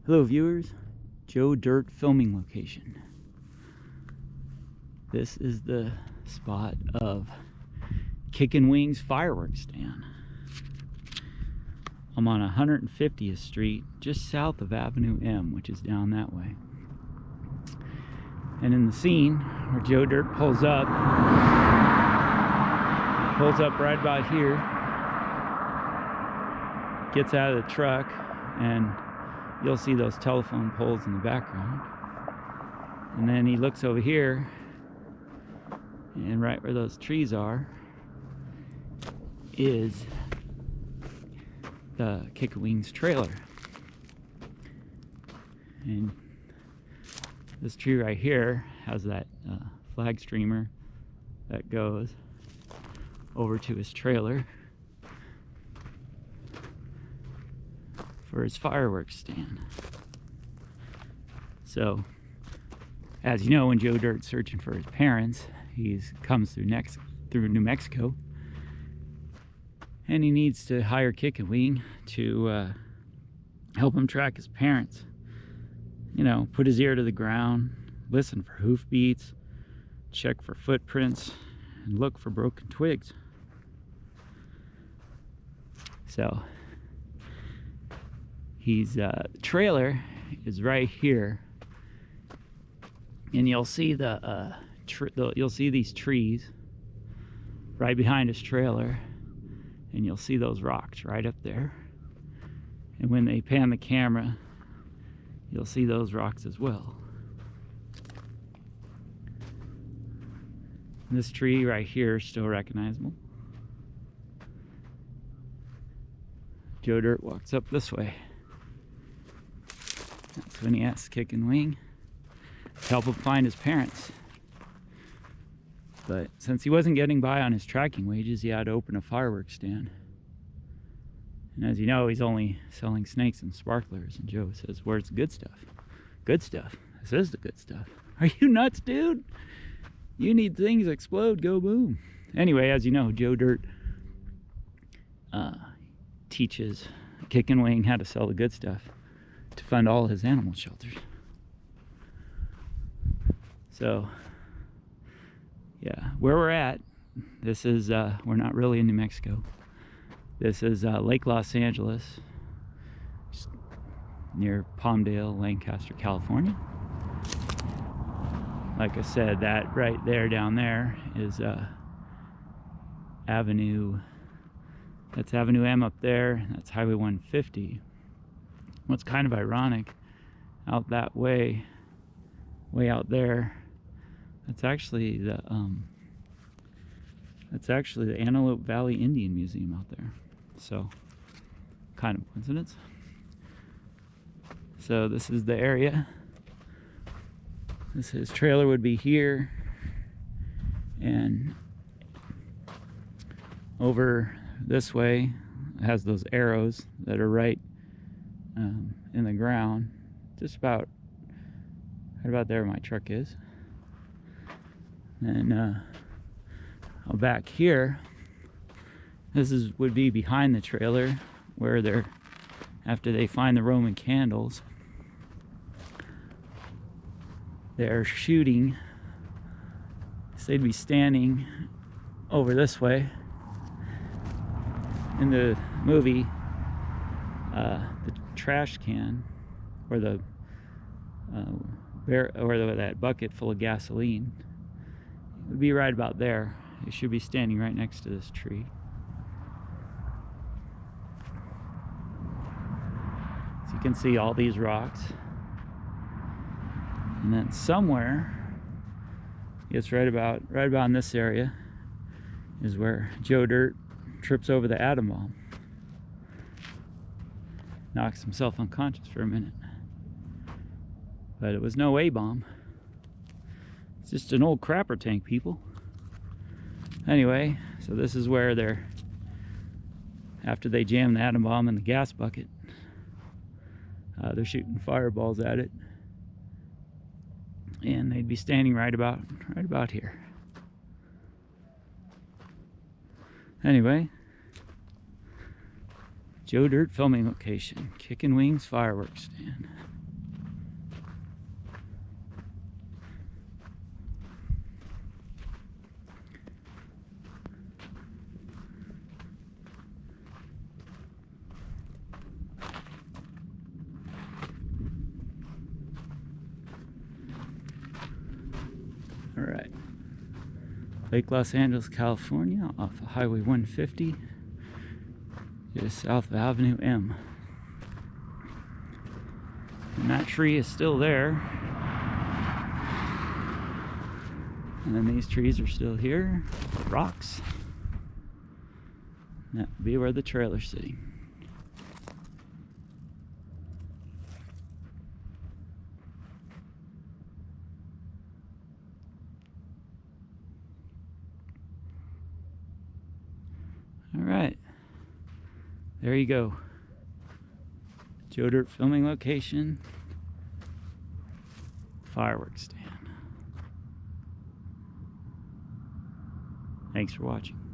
Hello viewers, Joe Dirt filming location. This is the spot of Kickin' Wings fireworks stand. I'm on 150th Street, just south of Avenue M, which is down that way. And in the scene where Joe Dirt pulls up right about here, gets out of the truck, and you'll see those telephone poles in the background. And then he looks over here, and right where those trees are is the Kickin' Wings trailer. And this tree right here has that flag streamer that goes over to his trailer for his fireworks stand. So, as you know, when Joe Dirt's searching for his parents, he comes through New Mexico, and he needs to hire Kickin' Wing to help him track his parents. You know, put his ear to the ground, listen for hoofbeats, check for footprints, and look for broken twigs. So, the trailer is right here, and you'll see you'll see these trees right behind his trailer, and you'll see those rocks right up there. And when they pan the camera, you'll see those rocks as well. This tree right here is still recognizable. Joe Dirt walks up this way. That's when he asks Kickin' Wing to help him find his parents. But since he wasn't getting by on his tracking wages, he had to open a fireworks stand. And as you know, he's only selling snakes and sparklers. And Joe says, "Where's the good stuff?" "Good stuff? This is the good stuff." "Are you nuts, dude? You need things to explode, go boom." Anyway, as you know, Joe Dirt teaches Kickin' Wing how to sell the good stuff to fund all his animal shelters. So, yeah, where we're at, this is, we're not really in New Mexico. This is Lake Los Angeles, near Palmdale, Lancaster, California. Like I said, that right there down there is that's Avenue M up there. That's Highway 150. What's kind of ironic, out that way out there, that's actually the Antelope Valley Indian Museum out there. So, kind of coincidence. So this is the area. His trailer would be here, and over this way it has those arrows that are right in the ground, just about right about there my truck is. And back here, would be behind the trailer, where after they find the Roman candles, they're shooting. So they'd be standing over this way. In the movie, the trash can, or that bucket full of gasoline, would be right about there. It should be standing right next to this tree. So you can see all these rocks. And then somewhere, it's right about in this area, is where Joe Dirt trips over the atom bomb. Knocks himself unconscious for a minute. But it was no A-bomb. It's just an old crapper tank, people. Anyway, so this is where after they jam the atom bomb in the gas bucket, they're shooting fireballs at it. And they'd be standing right about here. Anyway, Joe Dirt filming location, Kickin' Wings fireworks stand. Lake Los Angeles, California, off of Highway 150, just south of Avenue M. And that tree is still there. And then these trees are still here, the rocks. And that would be where the trailer's sitting. All right, there you go. Joe Dirt filming location, fireworks stand. Thanks for watching.